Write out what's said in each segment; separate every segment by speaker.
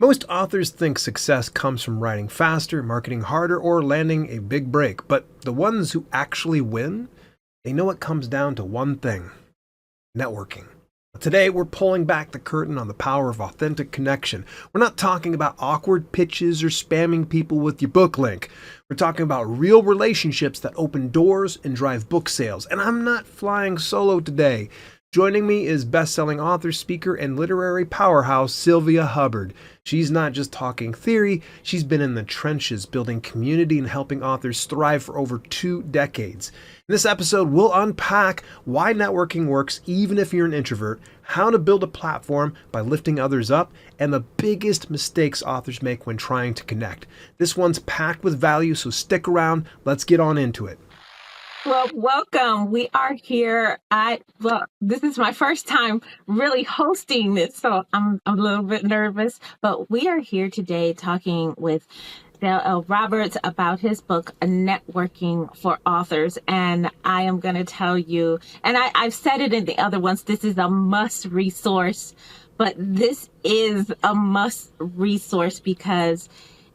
Speaker 1: Most authors think success comes from writing faster, marketing harder, or landing a big break. But the ones who actually win, they know it comes down to one thing: networking. Today, we're pulling back the curtain on the power of authentic connection. We're not talking about awkward pitches or spamming people with your book link. We're talking about real relationships that open doors and drive book sales. And I'm not flying solo today. Joining me is best-selling author, speaker, and literary powerhouse Sylvia Hubbard. She's not just talking theory, she's been in the trenches building community and helping authors thrive for over 2 decades. In this episode, we'll unpack why networking works even if you're an introvert, how to build a platform by lifting others up, and the biggest mistakes authors make when trying to connect. This one's packed with value, so stick around. Let's get on into it.
Speaker 2: Well, welcome. We are here. This is my first time really hosting this, so I'm a little bit nervous. But we are here today talking with Dale Roberts about his book, Networking for Authors. And I am going to tell you, and I've said it in the other ones, this is a must resource. But this is a must resource because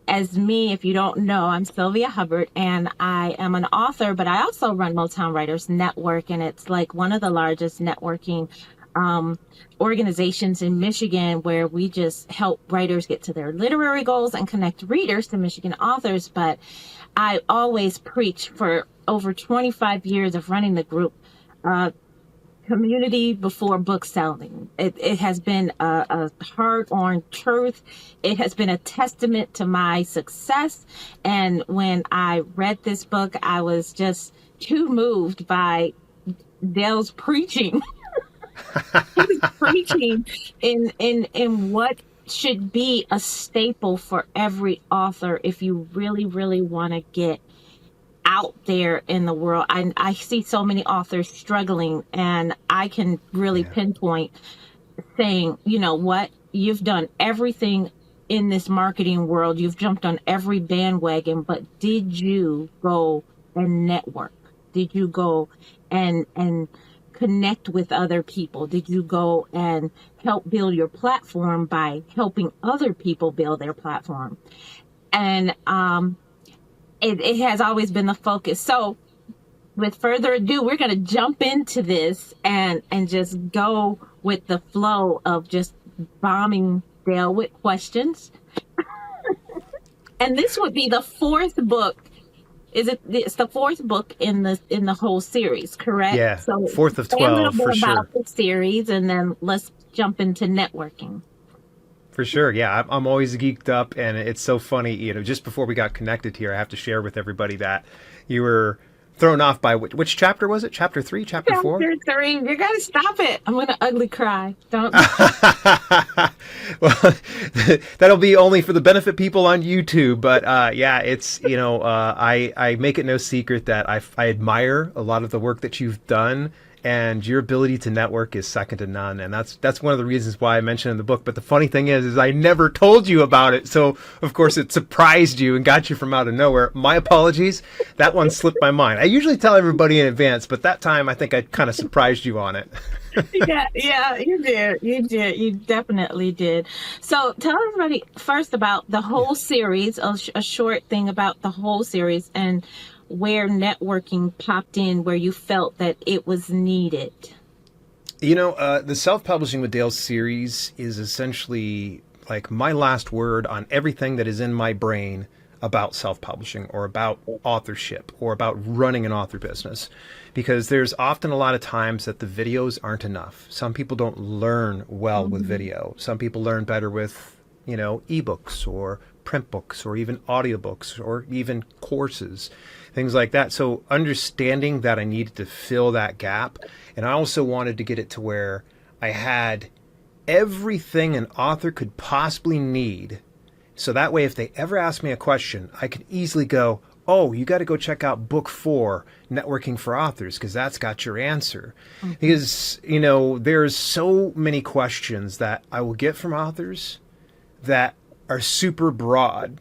Speaker 2: as me, if you don't know, I'm Sylvia Hubbard, and I am an author, but I also run Motown Writers Network, and it's like one of the largest networking organizations in Michigan, where we just help writers get to their literary goals and connect readers to Michigan authors. But I always preach for over 25 years of running the group, community before book selling. It has been a hard-earned truth. It has been a testament to my success. And when I read this book, I was just too moved by Dale's preaching. He's preaching in what should be a staple for every author if you really, really want to get out there in the world. I see so many authors struggling, and I can really pinpoint saying, you know what, you've done everything in this marketing world. You've jumped on every bandwagon, but did you go and network? Did you go and connect with other people? Did you go and help build your platform by helping other people build their platform? And it has always been the focus. So with further ado, we're going to jump into this and just go with the flow of just bombing Dale with questions. And this would be the 4th book. It's the 4th book in the whole series, correct?
Speaker 1: Yeah,
Speaker 2: so
Speaker 1: 4th of 12 for sure.
Speaker 2: About the series, and then let's jump into networking.
Speaker 1: For sure, yeah. I'm always geeked up, and it's so funny. Just before we got connected here, I have to share with everybody that you were thrown off by which chapter was it? Chapter 3, chapter 4?
Speaker 2: Chapter 3. You gotta stop it. I'm gonna ugly cry. Don't.
Speaker 1: Well, that'll be only for the benefit people on YouTube. But yeah, it's I make it no secret that I admire a lot of the work that you've done. And your ability to network is second to none. And that's one of the reasons why I mentioned in the book. But the funny thing is I never told you about it. So, of course, it surprised you and got you from out of nowhere. My apologies. That one slipped my mind. I usually tell everybody in advance, but that time I think I kind of surprised you on it.
Speaker 2: Yeah, you did. You definitely did. So tell everybody first about the whole series, a short thing about the whole series, and where networking popped in, where you felt that it was needed.
Speaker 1: The Self-Publishing with Dale series is essentially like my last word on everything that is in my brain about self-publishing or about authorship or about running an author business. Because there's often a lot of times that the videos aren't enough. Some people don't learn well with video. Some people learn better with, ebooks or print books or even audiobooks or even courses, things like that. So understanding that I needed to fill that gap, and I also wanted to get it to where I had everything an author could possibly need. So that way, if they ever ask me a question, I could easily go, oh, you got to go check out book 4, Networking for Authors, because that's got your answer. Because, there's so many questions that I will get from authors that are super broad,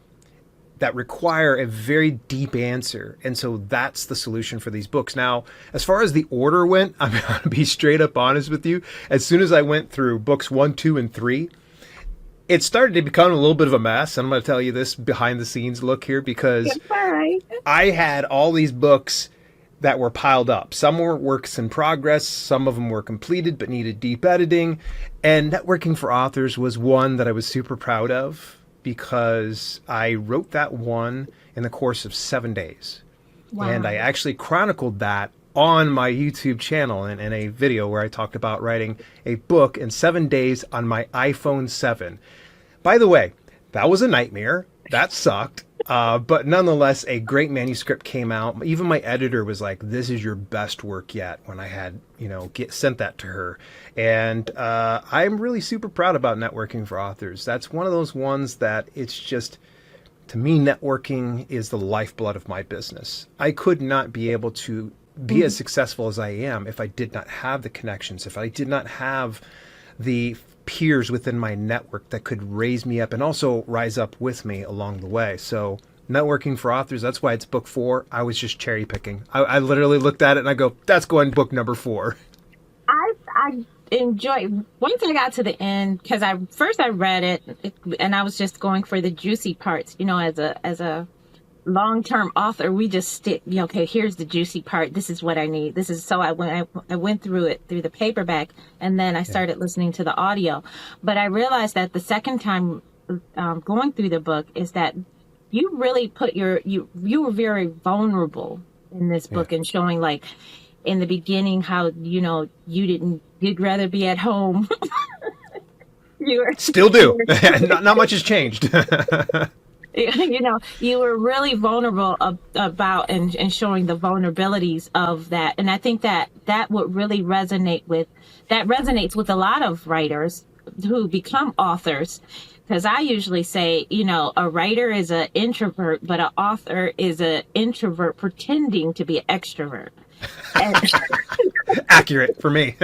Speaker 1: that require a very deep answer. And so that's the solution for these books. Now, as far as the order went, I'm going to be straight up honest with you. As soon as I went through books 1, 2, and 3, it started to become a little bit of a mess. I'm going to tell you this behind the scenes look here because
Speaker 2: It's all right.
Speaker 1: I had all these books that were piled up. Some were works in progress, some of them were completed but needed deep editing. And Networking for Authors was one that I was super proud of because I wrote that one in the course of 7 days.
Speaker 2: Wow.
Speaker 1: And I actually chronicled that on my YouTube channel in a video where I talked about writing a book in 7 days on my iPhone 7. By the way, that was a nightmare. That sucked. But nonetheless, a great manuscript came out. Even my editor was like, "This is your best work yet," when I had, sent that to her. And I'm really super proud about Networking for Authors. That's one of those ones that it's just, to me, networking is the lifeblood of my business. I could not be able to be as successful as I am if I did not have the connections, if I did not have the peers within my network that could raise me up and also rise up with me along the way. So Networking for Authors, that's why it's book 4. I was just cherry picking. I literally looked at it and I go, that's going book number 4.
Speaker 2: I enjoy, once I got to the end, because I read it and I was just going for the juicy parts. As a long-term author, we just stick, okay, here's the juicy part. This is what I need. I went through it through the paperback, and then I started listening to the audio. But I realized that the second time going through the book is that you really put you were very vulnerable in this book, and showing, like, in the beginning how, you'd rather be at home.
Speaker 1: Still do. Not much has changed.
Speaker 2: You were really vulnerable about and showing the vulnerabilities of that. And I think that would really resonates with a lot of writers who become authors. Because I usually say, a writer is an introvert, but an author is an introvert pretending to be an extrovert. And
Speaker 1: Accurate for me.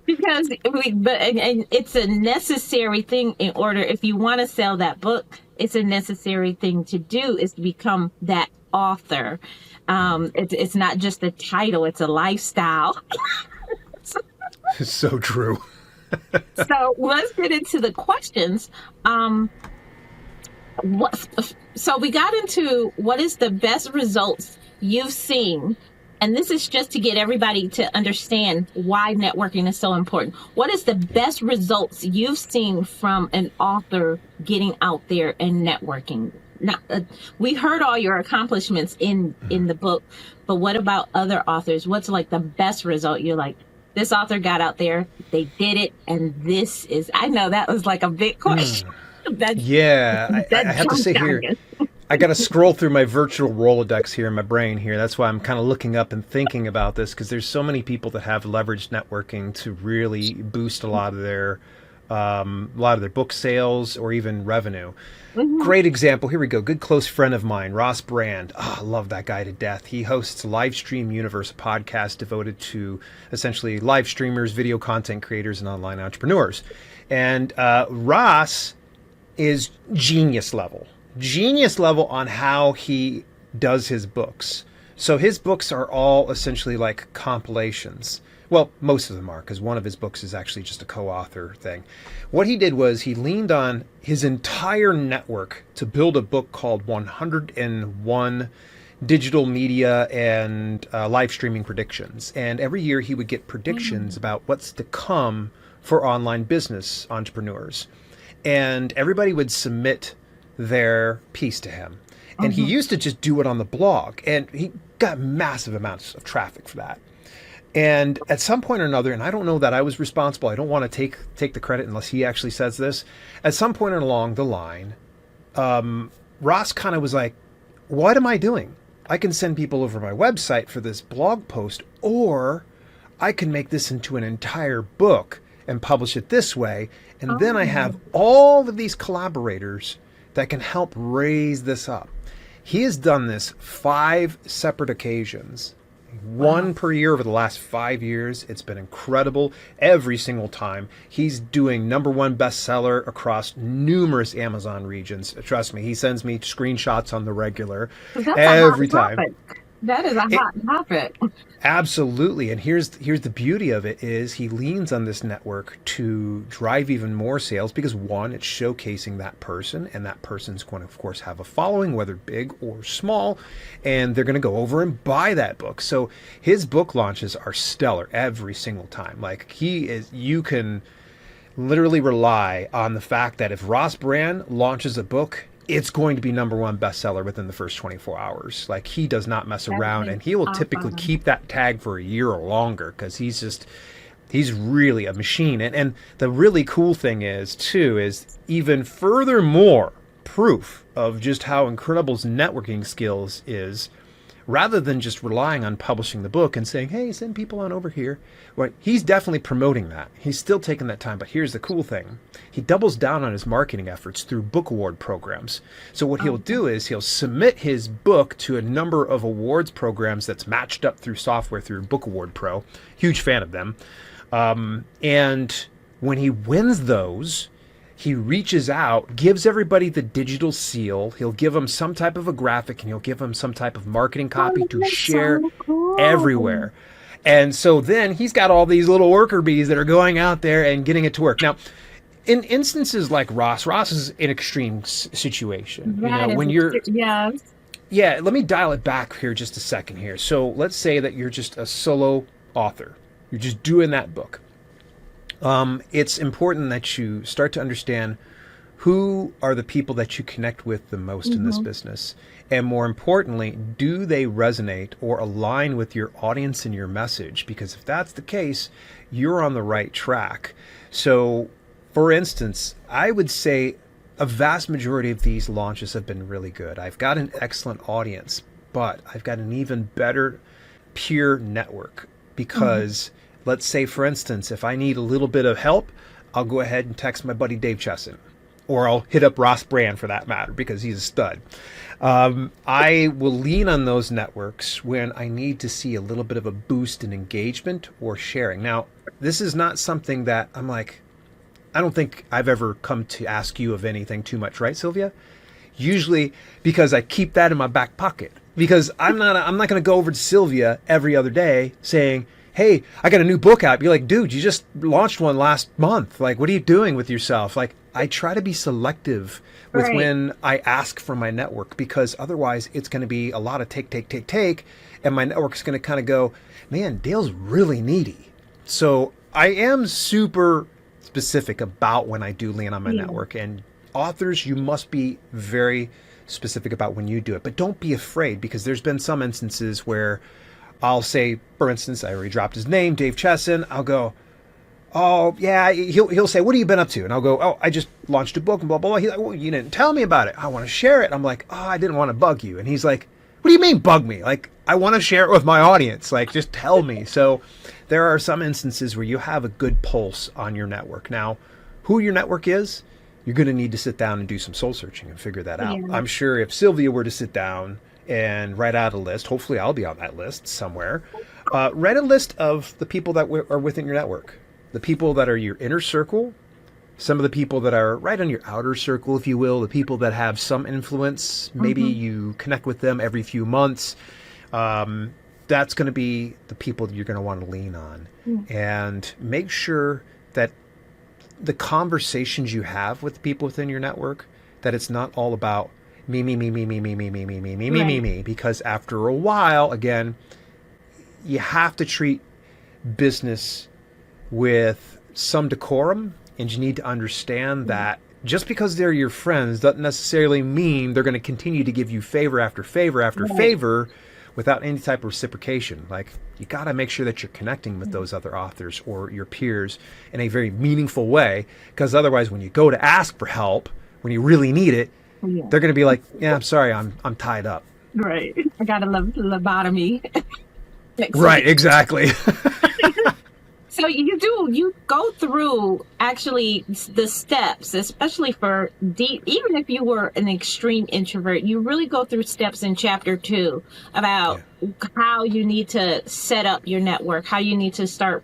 Speaker 2: because and it's a necessary thing in order, if you want to sell that book, it's a necessary thing to do, is to become that author. It's not just a title, it's a lifestyle.
Speaker 1: So true.
Speaker 2: So let's get into the questions. So we got into what is the best results you've seen. And this is just to get everybody to understand why networking is so important. What is the best results you've seen from an author getting out there and networking? Now, we heard all your accomplishments in the book, but what about other authors? What's like the best result? You're like, this author got out there, they did it, and this is, I know that was like a big question.
Speaker 1: I have to say here, I got to scroll through my virtual Rolodex here in my brain here. That's why I'm kind of looking up and thinking about this, because there's so many people that have leveraged networking to really boost a lot of their book sales or even revenue. Mm-hmm. Great example. Here we go. Good close friend of mine, Ross Brand. I love that guy to death. He hosts Livestream Universe, a podcast devoted to essentially live streamers, video content creators, and online entrepreneurs. And Ross is genius level on how he does his books. So his books are all essentially like compilations. Well, most of them are, because one of his books is actually just a co-author thing. What he did was he leaned on his entire network to build a book called 101 Digital Media and Live Streaming Predictions. And every year he would get predictions about what's to come for online business entrepreneurs. And everybody would submit their piece to him. And he used to just do it on the blog. And he got massive amounts of traffic for that. And at some point or another, and I don't know that I was responsible, I don't want to take the credit unless he actually says this. At some point along the line, Ross kind of was like, what am I doing? I can send people over my website for this blog post, or I can make this into an entire book and publish it this way. And then I have all of these collaborators that can help raise this up. He has done this 5 separate occasions. One per year over the last 5 years. It's been incredible. Every single time he's doing #1 bestseller across numerous Amazon regions. Trust me, he sends me screenshots on the regular every time.
Speaker 2: That is a hot topic.
Speaker 1: Absolutely. And here's the beauty of it is he leans on this network to drive even more sales because one, it's showcasing that person and that person's going to of course have a following, whether big or small, and they're going to go over and buy that book. So his book launches are stellar every single time. Like he is, you can literally rely on the fact that if Ross Brand launches a book, it's going to be number one bestseller within the first 24 hours. Like he does not mess
Speaker 2: That
Speaker 1: around,
Speaker 2: is
Speaker 1: and he will typically
Speaker 2: awesome.
Speaker 1: keep that tag for a year or longer because he's really a machine. And the really cool thing is too is even furthermore proof of just how incredible his networking skills is rather than just relying on publishing the book and saying, hey, send people on over here. Well, he's definitely promoting that. He's still taking that time. But here's the cool thing. He doubles down on his marketing efforts through book award programs. So what he'll do is he'll submit his book to a number of awards programs that's matched up through software through Book Award Pro. Huge fan of them. And when he wins those, he reaches out, gives everybody the digital seal. He'll give them some type of a graphic and he'll give them some type of marketing copy
Speaker 2: Oh,
Speaker 1: to
Speaker 2: that's
Speaker 1: share
Speaker 2: so cool.
Speaker 1: everywhere. And so then he's got all these little worker bees that are going out there and getting it to work. Now, in instances like Ross is an extreme situation. You know,
Speaker 2: That is,
Speaker 1: when you're,
Speaker 2: yes.
Speaker 1: yeah, let me dial it back here just a second here. So let's say that you're just a solo author. You're just doing that book. It's important that you start to understand who are the people that you connect with the most in this
Speaker 2: Hmm.
Speaker 1: business. And more importantly, do they resonate or align with your audience and your message? Because if that's the case, you're on the right track. So, for instance, I would say a vast majority of these launches have been really good. I've got an excellent audience, but I've got an even better peer network
Speaker 2: Hmm.
Speaker 1: because let's say, for instance, if I need a little bit of help, I'll go ahead and text my buddy Dave Chesson, or I'll hit up Ross Brand for that matter because he's a stud. I will lean on those networks when I need to see a little bit of a boost in engagement or sharing. Now, this is not something that I'm like, I don't think I've ever come to ask you of anything too much, right, Sylvia? Usually because I keep that in my back pocket because I'm not going to go over to Sylvia every other day saying, "Hey, I got a new book out." Be like, "Dude, you just launched one last month. Like, what are you doing with yourself?" Like, I try to be selective with
Speaker 2: Right.
Speaker 1: when I ask from my network because otherwise it's going to be a lot of take, and my network's going to kind of go, "Man, Dale's really needy." So I am super specific about when I do lean on my
Speaker 2: Yeah.
Speaker 1: network. And authors, you must be very specific about when you do it. But don't be afraid because there's been some instances where I'll say, for instance, I already dropped his name, Dave Chesson. I'll go, oh yeah. He'll say, what have you been up to? And I'll go, oh, I just launched a book and blah blah blah. He's like, well, you didn't tell me about it. I want to share it. I'm like, oh, I didn't want to bug you. And he's like, what do you mean bug me? Like, I want to share it with my audience. Like, just tell me. So there are some instances where you have a good pulse on your network. Now, who your network is, you're going to need to sit down and do some soul searching and figure that out.
Speaker 2: Yeah.
Speaker 1: I'm sure if Sylvia were to sit down and write out a list, hopefully I'll be on that list somewhere. Write a list of the people that are within your network, the people that are your inner circle, some of the people that are right on your outer circle, if you will, the people that have some influence. Maybe
Speaker 2: Hmm.
Speaker 1: you connect with them every few months. That's going to be the people that you're going to want to lean on. And make sure that the conversations you have with people within your network, that it's not all about
Speaker 2: Right.
Speaker 1: me, because after a while, again, you have to treat business with some decorum, and you need to understand that just because they're your friends doesn't necessarily mean they're going to continue to give you favor after favor after
Speaker 2: Right.
Speaker 1: favor without any type of reciprocation. Like, you got to make sure that you're connecting with those other authors or your peers in a very meaningful way, because otherwise when you go to ask for help when you really need it,
Speaker 2: Yeah.
Speaker 1: they're going to be like, yeah, I'm sorry, I'm tied up.
Speaker 2: Right. I got a lobotomy next
Speaker 1: Right,
Speaker 2: week.
Speaker 1: exactly.
Speaker 2: So you go through actually the steps, especially for deep, even if you were an extreme introvert, you really go through steps in chapter 2
Speaker 1: Yeah.
Speaker 2: about how you need to set up your network, how you need to start,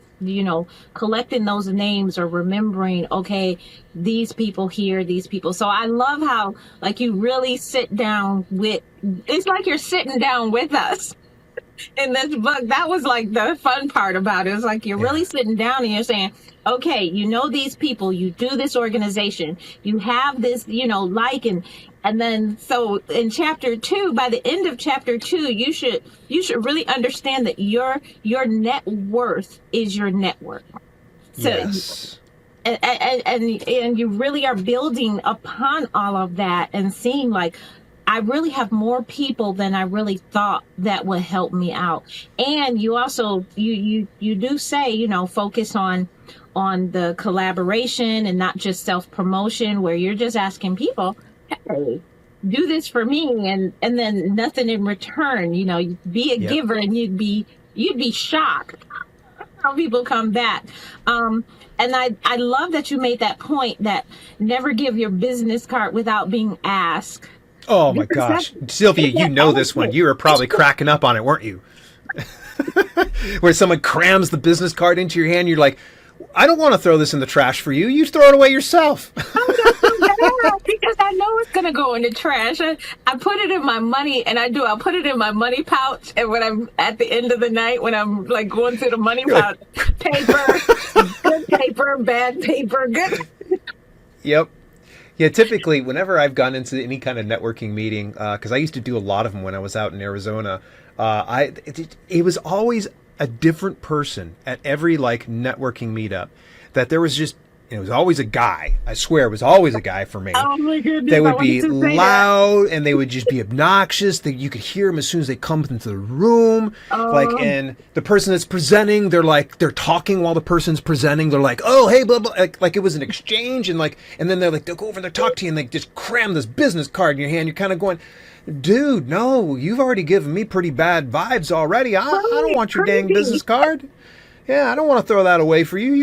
Speaker 2: collecting those names or remembering, okay, these people here, these people. So I love how like you really sit down with, it's like you're sitting down with us. in this book. That was like the fun part about it. It's like you're
Speaker 1: Yeah.
Speaker 2: really sitting down and you're saying, okay, you know these people, you do this organization, you have this, like, and then so in chapter 2, by the end of chapter 2, you should really understand that your net worth is your network. So
Speaker 1: Yes.
Speaker 2: and you really are building upon all of that and seeing like I really have more people than I really thought that would help me out. And you also you do say, focus on the collaboration and not just self-promotion where you're just asking people, hey, do this for me and then nothing in return. Be a
Speaker 1: Yep.
Speaker 2: giver and you'd be shocked how people come back. And I love that you made that point that never give your business card without being asked.
Speaker 1: Oh my
Speaker 2: Because
Speaker 1: gosh, Sylvia, you know this one. You were probably cracking up on it, weren't you? Where someone crams the business card into your hand, you're like, I don't want to throw this in the trash for you. You throw it away yourself.
Speaker 2: because I know it's gonna go in the trash. I put it in my money, and I'll put it in my money pouch. And when I'm at the end of the night, when I'm like going through the money pouch, paper, good paper, bad paper, good.
Speaker 1: Yep. Yeah, typically, whenever I've gone into any kind of networking meeting, because I used to do a lot of them when I was out in Arizona, it was always a different person at every like networking meetup. That there was just it was always a guy. I swear, it was always a guy for me.
Speaker 2: Oh my goodness!
Speaker 1: They
Speaker 2: I
Speaker 1: would
Speaker 2: wanted
Speaker 1: be
Speaker 2: to say that.
Speaker 1: loud and they would just be obnoxious. That you could hear them as soon as they come into the room. Like,
Speaker 2: Oh,
Speaker 1: and the person that's presenting, they're talking while the person's presenting. They're like, oh, hey, blah, blah. Like it was an exchange. And then they'll go over and they'll talk to you and they just cram this business card in your hand. You're kind of going, dude, no, you've already given me pretty bad vibes already. I don't want your dang business
Speaker 2: crazy.
Speaker 1: card. Yeah, I don't want to throw that away for you.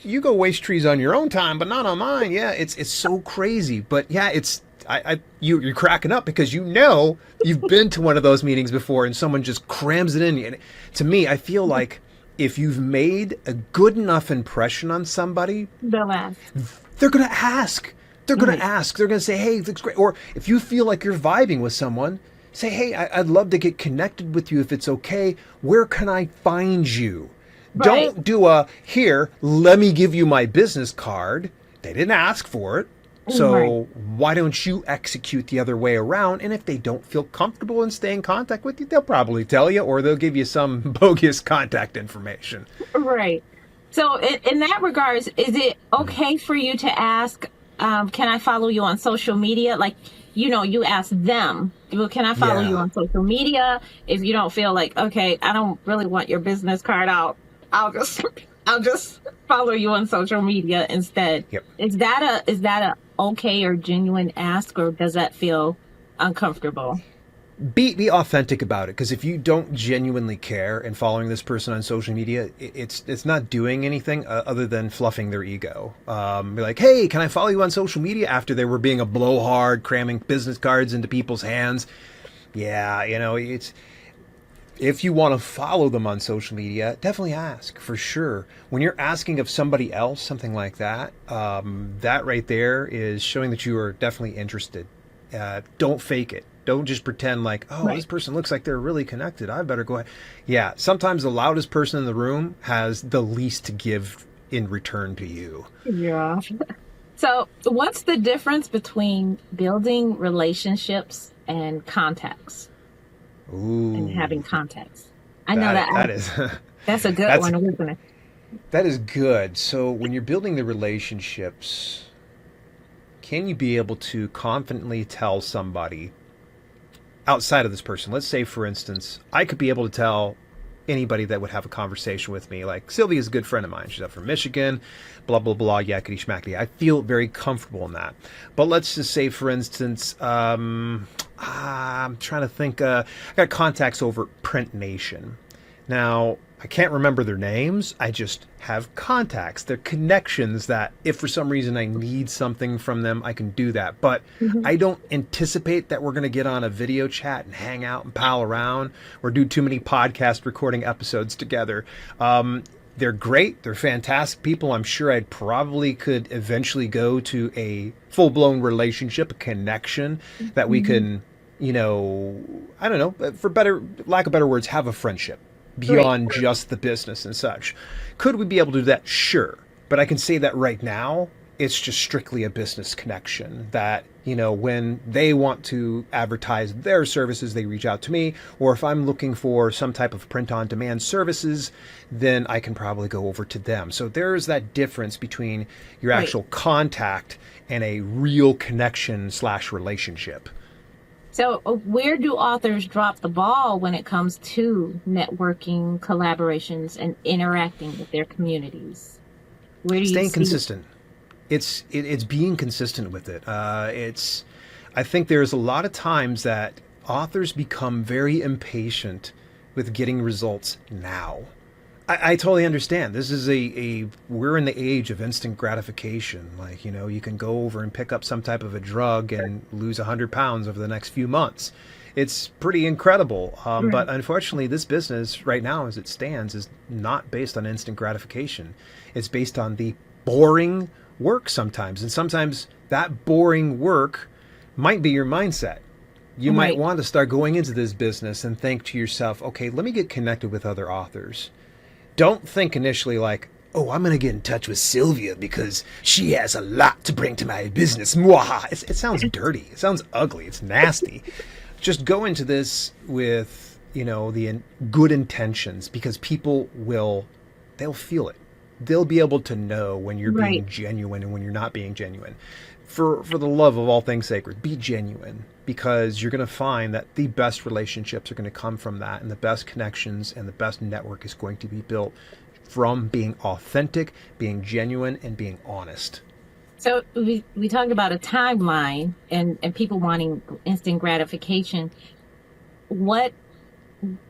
Speaker 1: You go waste trees on your own time, but not on mine. Yeah, it's so crazy. But yeah, you're cracking up because you've been to one of those meetings before and someone just crams it in. And to me, I feel like if you've made a good enough impression on somebody,
Speaker 2: The last.
Speaker 1: they're gonna ask. They're gonna
Speaker 2: Right.
Speaker 1: ask. They're gonna say, "Hey, looks great." Or if you feel like you're vibing with someone, say, "Hey, I'd love to get connected with you if it's okay. Where can I find you?"
Speaker 2: Right.
Speaker 1: Don't do here, let me give you my business card. They didn't ask for it.
Speaker 2: Right.
Speaker 1: So why don't you execute the other way around? And if they don't feel comfortable and stay in contact with you, they'll probably tell you or they'll give you some bogus contact information.
Speaker 2: Right. So in that regards, is it okay for you to ask, can I follow you on social media? Like, you ask them, well, can I follow you
Speaker 1: Yeah.
Speaker 2: on social media? If you don't feel like, okay, I don't really want your business card out, I'll just follow you on social media instead.
Speaker 1: Yep.
Speaker 2: Is that a okay or genuine ask, or does that feel uncomfortable?
Speaker 1: Be authentic about it, because if you don't genuinely care and following this person on social media, it's not doing anything other than fluffing their ego. Be like, hey, can I follow you on social media? After they were being a blowhard, cramming business cards into people's hands. Yeah, it's if you want to follow them on social media, definitely ask for sure. When you're asking of somebody else something like that, that right there is showing that you are definitely interested. Don't fake it. Don't just pretend like, oh, this
Speaker 2: Right.
Speaker 1: person looks like they're really connected. I better go ahead. Yeah, sometimes the loudest person in the room has the least to give in return to you.
Speaker 2: Yeah. So, what's the difference between building relationships and contacts and having
Speaker 1: Ooh,
Speaker 2: contacts? I know
Speaker 1: that is
Speaker 2: that's a good
Speaker 1: that's
Speaker 2: one, isn't it?
Speaker 1: that is good. So when you're building the relationships, can you be able to confidently tell somebody outside of this person? Let's say, for instance, I could be able to tell anybody that would have a conversation with me, like Sylvia's a good friend of mine. She's up from Michigan, blah, blah, blah, yakety schmackety. I feel very comfortable in that. But let's just say, for instance, I'm trying to think, I got contacts over at Print Nation. Now, I can't remember their names. I just have contacts. They're connections that if for some reason I need something from them, I can do that. But
Speaker 2: Hmm.
Speaker 1: I don't anticipate that we're going to get on a video chat and hang out and pal around or do too many podcast recording episodes together. They're great. They're fantastic people. I'm sure I probably could eventually go to a full-blown relationship, a connection that we
Speaker 2: Hmm.
Speaker 1: can I don't know, for lack of better words, have a friendship
Speaker 2: Right.
Speaker 1: beyond just the business and such. Could we be able to do that? Sure. But I can say that right now, it's just strictly a business connection that, when they want to advertise their services, they reach out to me. Or if I'm looking for some type of print on demand services, then I can probably go over to them. So there's that difference between your
Speaker 2: Right.
Speaker 1: actual contact and a real connection / relationship.
Speaker 2: So, where do authors drop the ball when it comes to networking, collaborations, and interacting with their communities? Where do you
Speaker 1: Staying
Speaker 2: see?
Speaker 1: consistent. It's being consistent with it. I think there's a lot of times that authors become very impatient with getting results now. I totally understand. This is we're in the age of instant gratification. Like, you can go over and pick up some type of a drug and lose 100 pounds over the next few months. It's pretty incredible. But
Speaker 2: Right.
Speaker 1: unfortunately, this business right now, as it stands, is not based on instant gratification. It's based on the boring work sometimes. And sometimes that boring work might be your mindset. You might
Speaker 2: Right.
Speaker 1: want to start going into this business and think to yourself, okay, let me get connected with other authors. Don't think initially like, oh, I'm going to get in touch with Sylvia because she has a lot to bring to my business. Mwaha. It sounds dirty. It sounds ugly. It's nasty. Just go into this with, the good intentions, because they'll feel it. They'll be able to know when you're
Speaker 2: Right.
Speaker 1: being genuine and when you're not being genuine. For the love of all things sacred, be genuine, because you're going to find that the best relationships are going to come from that, and the best connections and the best network is going to be built from being authentic, being genuine, and being honest.
Speaker 2: So we talked about a timeline and people wanting instant gratification. What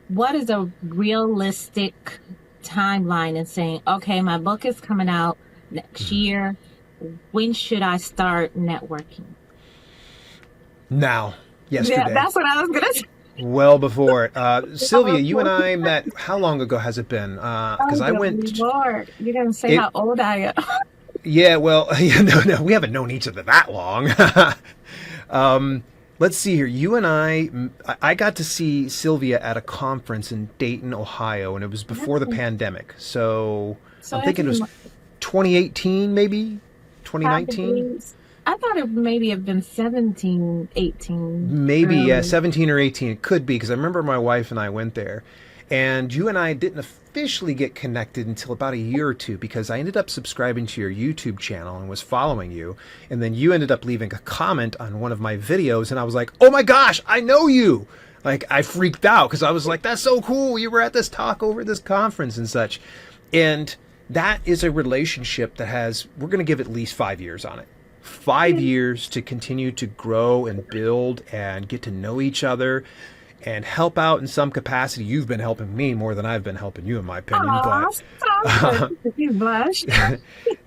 Speaker 2: what is a realistic timeline in saying, okay, my book is coming out next
Speaker 1: Mhm.
Speaker 2: year. When should I start networking?
Speaker 1: Now,
Speaker 2: Yeah,
Speaker 1: yesterday,
Speaker 2: that's what I was gonna say.
Speaker 1: well before it. Sylvia, you and I met, how long ago has it been?
Speaker 2: Oh,
Speaker 1: Because I
Speaker 2: good
Speaker 1: went,
Speaker 2: Lord. You're gonna say
Speaker 1: it,
Speaker 2: how old I am.
Speaker 1: yeah, well, yeah, no, we haven't known each other that long. Let's see here. You and I got to see Sylvia at a conference in Dayton, Ohio, and it was before the pandemic. So
Speaker 2: So
Speaker 1: I'm
Speaker 2: it's
Speaker 1: thinking it was 2018, maybe 2019,
Speaker 2: probably, I thought it maybe have been 17, 18
Speaker 1: maybe, yeah,
Speaker 2: early.
Speaker 1: 17 or 18. It could be, because I remember my wife and I went there, and you and I didn't officially get connected until about a year or two, because I ended up subscribing to your YouTube channel and was following you, and then you ended up leaving a comment on one of my videos, and I was like, oh my gosh, I know you. Like, I freaked out because I was like, that's so cool. You were at this talk over at this conference and such. And that is a relationship that we're going to give at least 5 years on it. 5 years to continue to grow and build and get to know each other and help out in some capacity. You've been helping me more than I've been helping you, in my opinion.
Speaker 2: Aw,
Speaker 1: But
Speaker 2: stop it. You blush.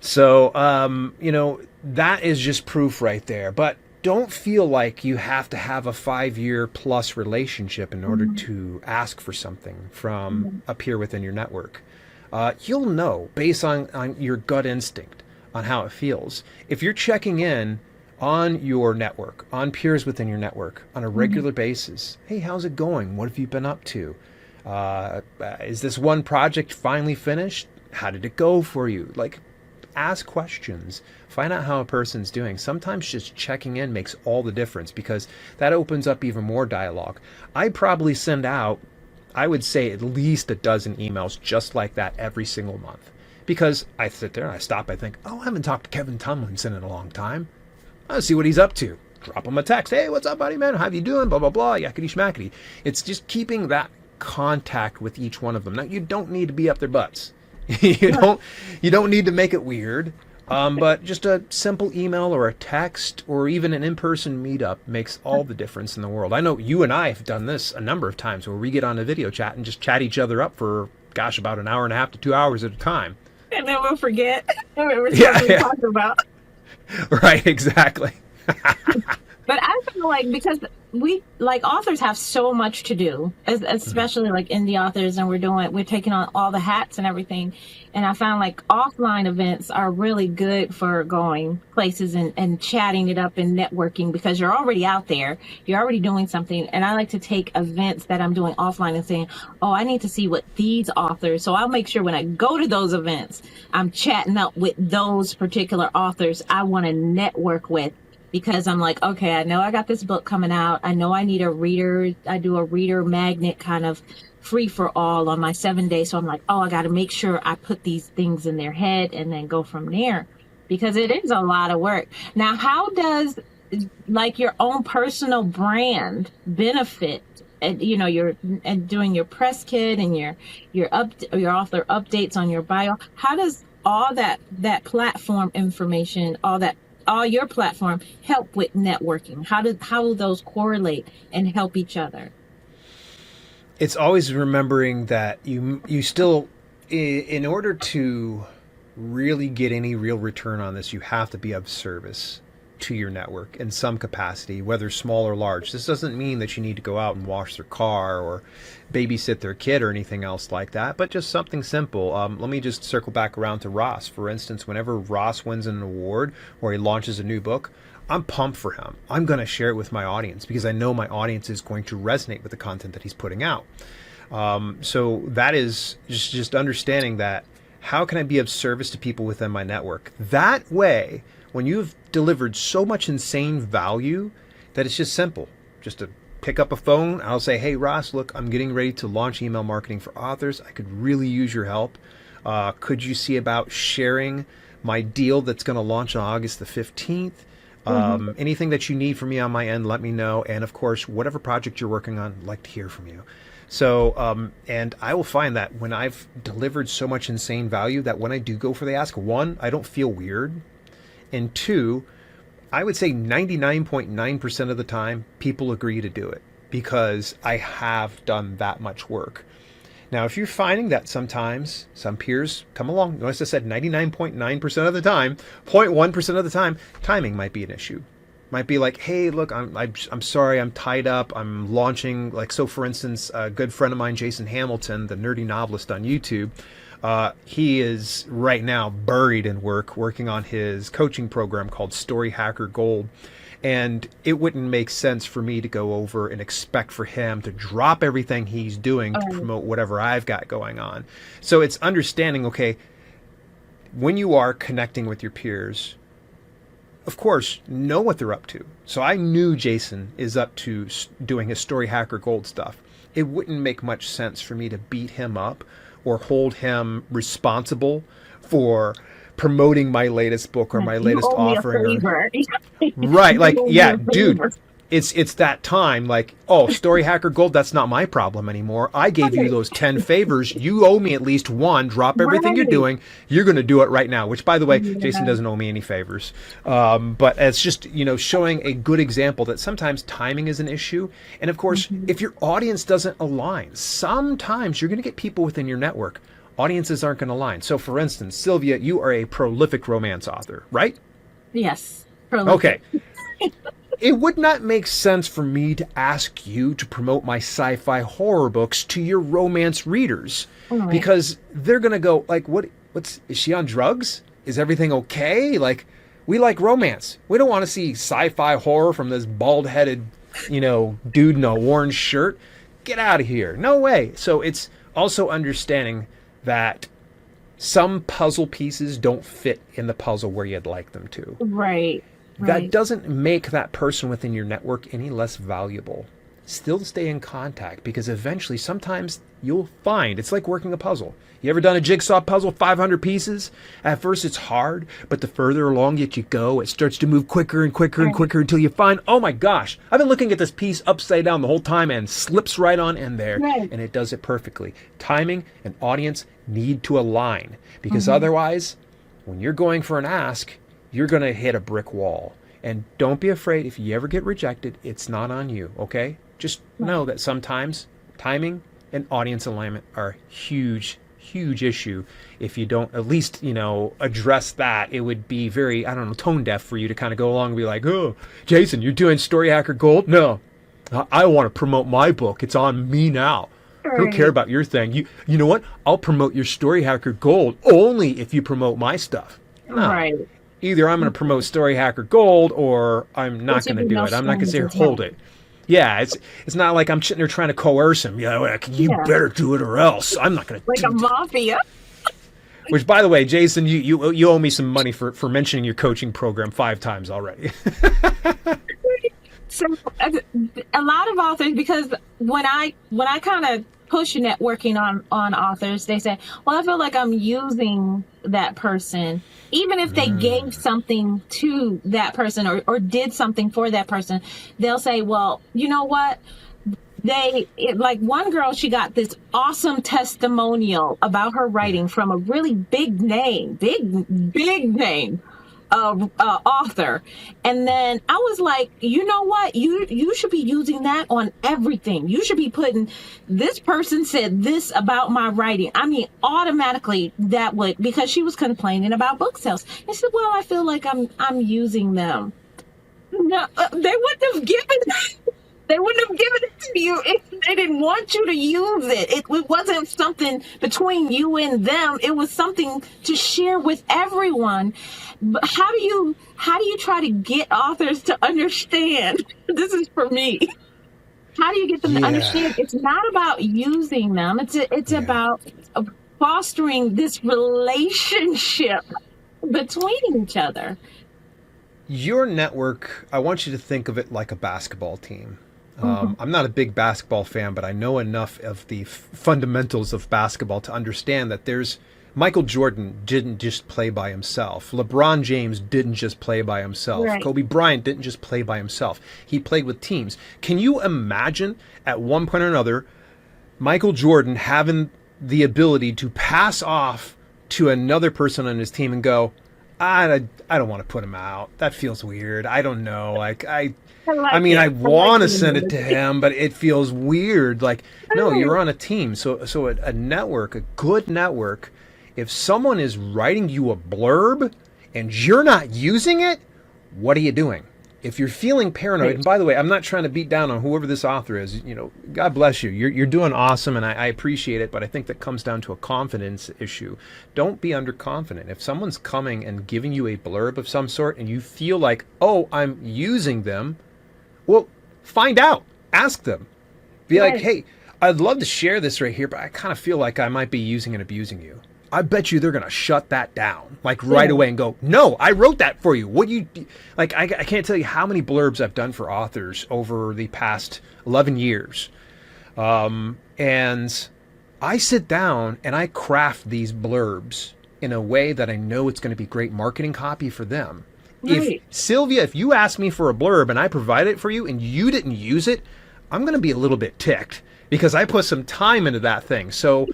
Speaker 1: so, that is just proof right there. But don't feel like you have to have a 5 year plus relationship in order
Speaker 2: Mhm,
Speaker 1: to ask for something from
Speaker 2: mhm,
Speaker 1: a peer within your network. You'll know based on your gut instinct on how it feels. If you're checking in on your network, on peers within your network on a
Speaker 2: mhm.
Speaker 1: regular basis, hey, how's it going? What have you been up to? Is this one project finally finished? How did it go for you? Like, ask questions. Find out how a person's doing. Sometimes just checking in makes all the difference, because that opens up even more dialogue. I probably send out, I would say, at least a dozen emails just like that every single month. Because I sit there and I stop, I think, oh, I haven't talked to Kevin Tomlinson in a long time. I'll see what he's up to. Drop him a text. Hey, what's up, buddy, man? How you doing? Blah, blah, blah. Yakety schmackety. It's just keeping that contact with each one of them. Now, you don't need to be up their butts. you don't you don't need to make it weird. But just a simple email or a text or even an in-person meetup makes all the difference in the world. I know you and I have done this a number of times where we get on a video chat and just chat each other up for, gosh, about an hour and a half to 2 hours at a time.
Speaker 2: And then we'll forget what we're supposed
Speaker 1: Yeah,
Speaker 2: to be
Speaker 1: yeah.
Speaker 2: talking about.
Speaker 1: Right, exactly.
Speaker 2: But I feel feel like because we like authors have so much to do, especially like indie authors, and we're taking on all the hats and everything. And I found like offline events are really good for going places and chatting it up and networking because you're already out there, you're already doing something. And I like to take events that I'm doing offline and saying, oh, I need to see what these authors. So I'll make sure when I go to those events, I'm chatting up with those particular authors I want to network with. Because I'm like, okay, I know I got this book coming out. I know I need a reader. I do a reader magnet kind of free for all on my 7 days. So I'm like, oh, I got to make sure I put these things in their head and then go from there because it is a lot of work. Now, how does like your own personal brand benefit? And, you know, you're and doing your press kit and your author updates on your bio. How does all that platform information, all your platform help with networking? How do those correlate and help each other?
Speaker 1: It's always remembering that you still, in order to really get any real return on this, you have to be of service to your network in some capacity, whether small or large. This doesn't mean that you need to go out and wash their car or babysit their kid or anything else like that, but just something simple. Let me just circle back around to Ross. For instance, whenever Ross wins an award or he launches a new book, I'm pumped for him. I'm going to share it with my audience because I know my audience is going to resonate with the content that he's putting out. So that is just understanding that how can I be of service to people within my network? That way, when you've delivered so much insane value that it's just simple, just to pick up a phone, I'll say, hey, Ross, look, I'm getting ready to launch email marketing for authors. I could really use your help. Could you see about sharing my deal that's going to launch on August the 15th? Anything that you need from me on my end, let me know. And of course, whatever project you're working on, I'd like to hear from you. So, and I will find that when I've delivered so much insane value that when I do go for the ask, one, I don't feel weird. And two, I would say 99.9% of the time, people agree to do it because I have done that much work. Now, if you're finding that sometimes some peers come along, notice I said 99.9% of the time, 0.1% of the time, timing might be an issue. Might be like, hey, look, I'm sorry, I'm tied up. I'm launching, like, so for instance, a good friend of mine, Jason Hamilton, the nerdy novelist on YouTube, he is right now buried in working on his coaching program called Story Hacker Gold. And it wouldn't make sense for me to go over and expect for him to drop everything he's doing to promote whatever I've got going on. So it's understanding, okay, when you are connecting with your peers, of course, know what they're up to. So I knew Jason is up to doing his Story Hacker Gold stuff. It wouldn't make much sense for me to beat him up or hold him responsible for promoting my latest book or my latest offering. Right. Like, yeah, dude, it's that time. Like, oh, Story Hacker Gold, that's not my problem anymore. I gave you those 10 favors. You owe me at least one. Drop everything you're doing. You're going to do it right now, which, by the way, Jason doesn't owe me any favors. But it's just, showing a good example that sometimes timing is an issue. And of course, if your audience doesn't align, sometimes you're going to get people within your network. Audiences aren't going to align. So for instance, Sylvia, you are a prolific romance author, right?
Speaker 2: Yes. Prolific.
Speaker 1: Okay. It would not make sense for me to ask you to promote my sci-fi horror books to your romance readers because they're going to go like, is she on drugs? Is everything okay? Like, we like romance. We don't want to see sci-fi horror from this bald-headed, dude in a orange shirt. Get out of here. No way. So it's also understanding that some puzzle pieces don't fit in the puzzle where you'd like them to.
Speaker 2: Right.
Speaker 1: That doesn't make that person within your network any less valuable. Still stay in contact because eventually sometimes you'll find it's like working a puzzle. You ever done a jigsaw puzzle, 500 pieces? At first it's hard, but the further along that you go, it starts to move quicker and quicker and quicker until you find, oh my gosh, I've been looking at this piece upside down the whole time and slips right on in there and it does it perfectly. Timing and audience need to align because otherwise, when you're going for an ask, you're going to hit a brick wall. And don't be afraid if you ever get rejected, it's not on you, okay? Just know that sometimes timing and audience alignment are huge, huge issue if you don't at least, address that. It would be very, I don't know, tone deaf for you to kind of go along and be like, oh, Jason, you're doing Story Hacker Gold? No, I want to promote my book. It's on me now. I don't care
Speaker 2: Right.
Speaker 1: about your thing. You know what? I'll promote your Story Hacker Gold only if you promote my stuff. No.
Speaker 2: Right.
Speaker 1: Either I'm going to promote Story Hacker Gold or I'm
Speaker 2: There
Speaker 1: not
Speaker 2: should
Speaker 1: going to
Speaker 2: be
Speaker 1: do
Speaker 2: no
Speaker 1: it. I'm not going to
Speaker 2: strings
Speaker 1: say, hold
Speaker 2: attached.
Speaker 1: it. Yeah, it's not like I'm sitting there trying to coerce him. You
Speaker 2: Yeah.
Speaker 1: better do it or else. I'm not going
Speaker 2: Like
Speaker 1: to
Speaker 2: a
Speaker 1: do.
Speaker 2: mafia.
Speaker 1: Which, by the way, Jason, you owe me some money for mentioning your coaching program 5 times already.
Speaker 2: So a lot of authors, because when I kind of push networking on authors, they say, well, I feel like I'm using that person, even if they gave something to that person or did something for that person. They'll say, well, you know what, like one girl, she got this awesome testimonial about her writing from a really big name author. And then I was like, you know what, you should be using that on everything. You should be putting, this person said this about my writing. I mean, automatically that would, because she was complaining about book sales. I said, well, I feel like I'm using them. No, they wouldn't have given it to you if they didn't want you to use it. It wasn't something between you and them. It was something to share with everyone. But how do you try to get authors to understand? This is for me. How do you get them to
Speaker 1: Yeah.
Speaker 2: understand? It's not about using them. It's
Speaker 1: Yeah.
Speaker 2: about fostering this relationship between each other.
Speaker 1: Your network, I want you to think of it like a basketball team.
Speaker 2: Hmm.
Speaker 1: I'm not a big basketball fan, but I know enough of the fundamentals of basketball to understand that Michael Jordan didn't just play by himself. LeBron James didn't just play by himself.
Speaker 2: Right.
Speaker 1: Kobe Bryant didn't just play by himself. He played with teams. Can you imagine at one point or another Michael Jordan having the ability to pass off to another person on his team and go, I don't want to put him out. That feels weird. I don't know.
Speaker 2: I
Speaker 1: I
Speaker 2: like
Speaker 1: mean, I
Speaker 2: it. I like
Speaker 1: want to
Speaker 2: the
Speaker 1: send it to
Speaker 2: analogy.
Speaker 1: him, but it feels weird. Like, no,
Speaker 2: Right.
Speaker 1: you're on a team. So a network, a good network, if someone is writing you a blurb and you're not using it, what are you doing? If you're feeling paranoid,
Speaker 2: Right.
Speaker 1: and by the way, I'm not trying to beat down on whoever this author is. God bless you. You're doing awesome, and I appreciate it. But I think that comes down to a confidence issue. Don't be underconfident. If someone's coming and giving you a blurb of some sort, and you feel like, oh, I'm using them, well, find out. Ask them. Be like,
Speaker 2: Right.
Speaker 1: hey, I'd love to share this right here, but I kind of feel like I might be using and abusing you. I bet you they're going to shut that down like right
Speaker 2: Yeah.
Speaker 1: away and go, no, I wrote that for you. What you like? I can't tell you how many blurbs I've done for authors over the past 11 years. And I sit down and I craft these blurbs in a way that I know it's going to be great marketing copy for them. If
Speaker 2: Right.
Speaker 1: Sylvia, if you ask me for a blurb and I provide it for you and you didn't use it, I'm going to be a little bit ticked because I put some time into that thing. So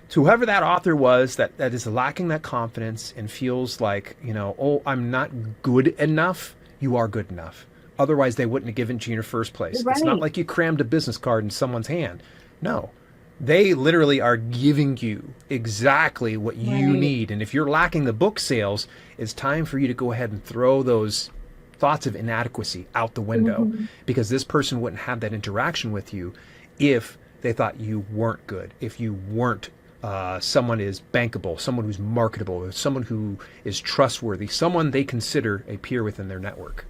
Speaker 1: to whoever that author was that is lacking that confidence and feels like, oh, I'm not good enough, you are good enough. Otherwise, they wouldn't have given it to you in the first place. It's not
Speaker 2: Right.
Speaker 1: like you crammed a business card in someone's hand. No, they literally are giving you exactly what you
Speaker 2: Right.
Speaker 1: need. And if you're lacking the book sales, it's time for you to go ahead and throw those thoughts of inadequacy out the window
Speaker 2: Hmm.
Speaker 1: because this person wouldn't have that interaction with you if they thought you weren't good, if you weren't someone is bankable, someone who's marketable, someone who is trustworthy, someone they consider a peer within their network.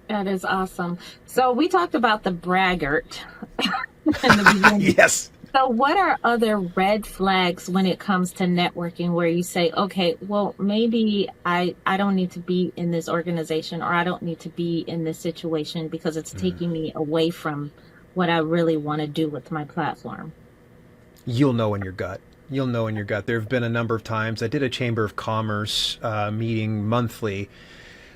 Speaker 2: That is awesome. So we talked about the braggart in the beginning.
Speaker 1: Yes.
Speaker 2: So what are other red flags when it comes to networking where you say, okay, well, maybe I don't need to be in this organization or I don't need to be in this situation because it's taking me away from what I really want to do with my platform.
Speaker 1: You'll know in your gut. You'll know in your gut. There have been a number of times. I did a Chamber of Commerce meeting monthly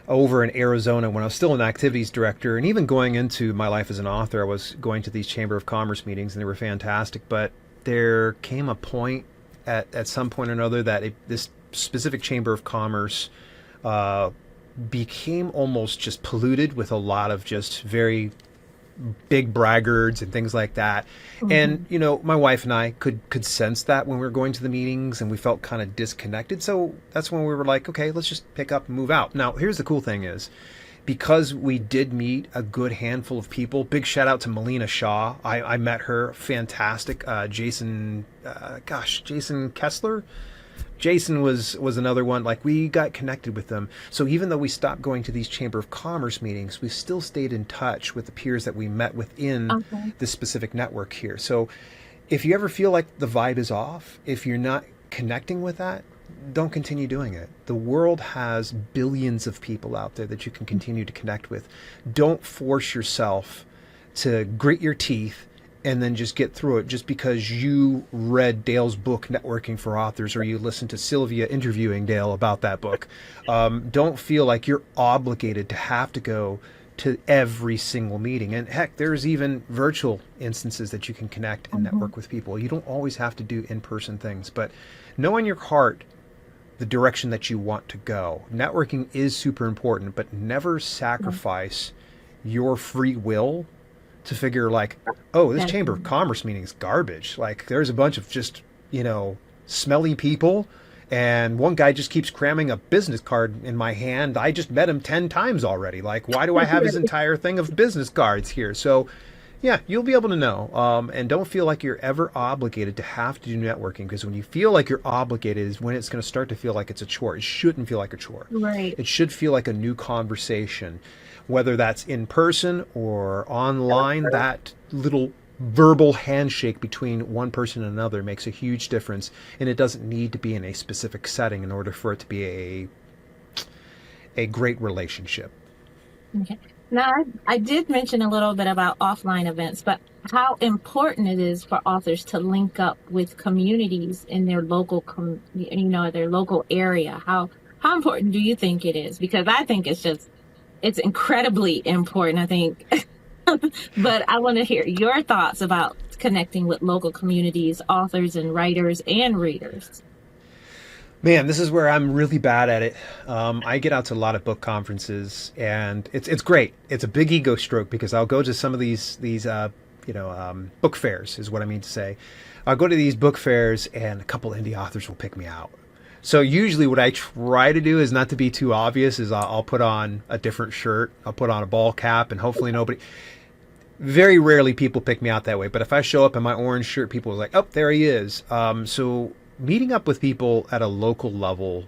Speaker 1: over in Arizona when I was still an activities director. And even going into my life as an author, I was going to these Chamber of Commerce meetings and they were fantastic. But there came a point at some point or another that this specific Chamber of Commerce became almost just polluted with a lot of just very big braggarts and things like that. And, you know, my wife and I could sense that when we were going to the meetings, and we felt kind of disconnected. So that's when we were like, okay, let's just pick up and move out. Now, here's the cool thing is, because we did meet a good handful of people, big shout out to Melina Shaw. I met her, fantastic. Jason Kessler. Jason was another one. Like, we got connected with them. So even though we stopped going to these Chamber of Commerce meetings, we still stayed in touch with the peers that we met within this specific network here. So if you ever feel like the vibe is off, if you're not connecting with that, don't continue doing it. The world has billions of people out there that you can continue to connect with. Don't force yourself to grit your teeth and then just get through it just because you read Dale's book, Networking for Authors, or you listened to Sylvia interviewing Dale about that book. Don't feel like you're obligated to have to go to every single meeting. And heck, there's even virtual instances that you can connect and network with people. You don't always have to do in-person things, but know in your heart the direction that you want to go. Networking is super important, but never sacrifice your free will to figure like, oh, this Chamber of Commerce meeting is garbage. Like, there's a bunch of just, you know, smelly people, and one guy just keeps cramming a business card in my hand. I just met him 10 times already. Like, why do I have his entire thing of business cards here? So yeah, you'll be able to know. And don't feel like you're ever obligated to have to do networking, because when you feel like you're obligated is when it's going to start to feel like it's a chore. It shouldn't feel like a chore.
Speaker 2: Right.
Speaker 1: It should feel like a new conversation, whether that's in person or online. That little verbal handshake between one person and another makes a huge difference, and it doesn't need to be in a specific setting in order for it to be a great relationship.
Speaker 2: Okay. Now, I did mention a little bit about offline events, but how important it is for authors to link up with communities in their local, their local area. How important do you think it is? Because I think it's incredibly important, I think. But I want to hear your thoughts about connecting with local communities, authors and writers and readers.
Speaker 1: Man, this is where I'm really bad at it. I get out to a lot of book conferences, and it's great. It's a big ego stroke because I'll go to some of these book fairs, is what I mean to say. I'll go to these book fairs, and a couple indie authors will pick me out. So usually what I try to do is not to be too obvious. Is I'll put on a different shirt, I'll put on a ball cap, and hopefully nobody. Very rarely people pick me out that way. But if I show up in my orange shirt, people are like, "Oh, there he is." So meeting up with people at a local level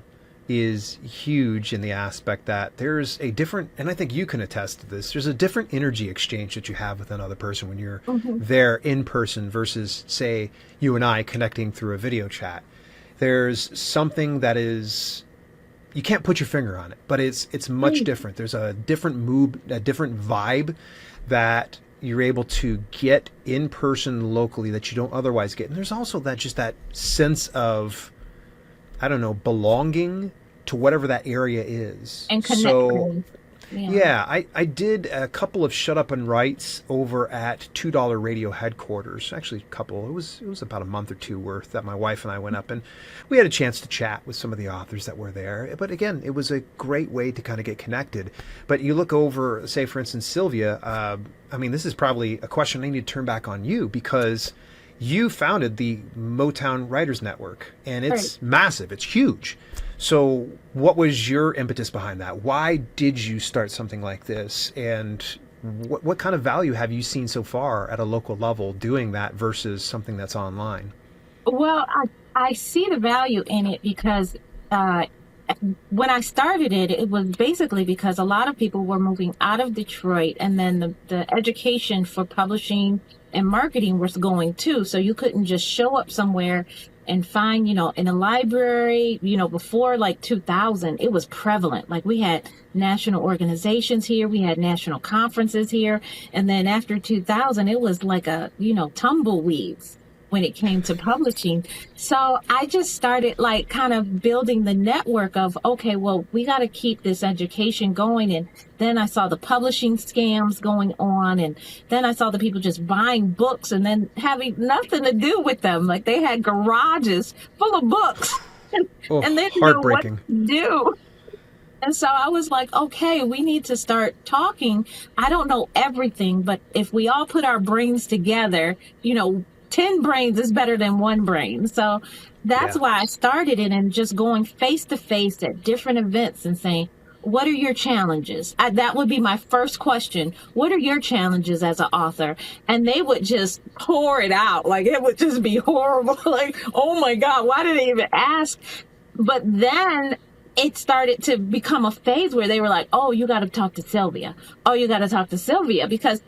Speaker 1: is huge in the aspect that there's a different, and I think you can attest to this, there's a different energy exchange that you have with another person when you're there in person versus, say, you and I connecting through a video chat. There's something that is, you can't put your finger on it, but it's much different. There's a different mood, a different vibe that you're able to get in person locally that you don't otherwise get. And there's also that sense of, I don't know, belonging to whatever that area is.
Speaker 2: And connecting.
Speaker 1: So, yeah, I did a couple of Shut Up and Writes over at $2 Radio headquarters. Actually, a couple. It was about a month or two worth that my wife and I went up, and we had a chance to chat with some of the authors that were there. But again, it was a great way to kind of get connected. But you look over, say, for instance, Sylvia. I mean, this is probably a question I need to turn back on you, because you founded the Motown Writers Network, and it's massive. It's huge. So what was your impetus behind that? Why did you start something like this? And what kind of value have you seen so far at a local level doing that versus something that's online?
Speaker 2: Well, I see the value in it because when I started it, it was basically because a lot of people were moving out of Detroit, and then the education for publishing and marketing was going too. So you couldn't just show up somewhere and find, in a library, before like 2000, it was prevalent. Like, we had national organizations here, we had national conferences here. And then after 2000, it was like tumbleweeds when it came to publishing. So I just started like kind of building the network of, okay, well, we got to keep this education going. And then I saw the publishing scams going on. And then I saw the people just buying books and then having nothing to do with them. Like, they had garages full of books and they didn't know what to do. And so I was like, okay, we need to start talking. I don't know everything, but if we all put our brains together, 10 brains is better than one brain. So that's
Speaker 1: Yeah.
Speaker 2: why I started it, and just going face to face at different events and saying, what are your challenges? That would be my first question. What are your challenges as an author? And they would just pour it out. Like, it would just be horrible. Like, oh my God, why did they even ask? But then it started to become a phase where they were like, oh, you got to talk to Sylvia. Oh, you got to talk to Sylvia. Because,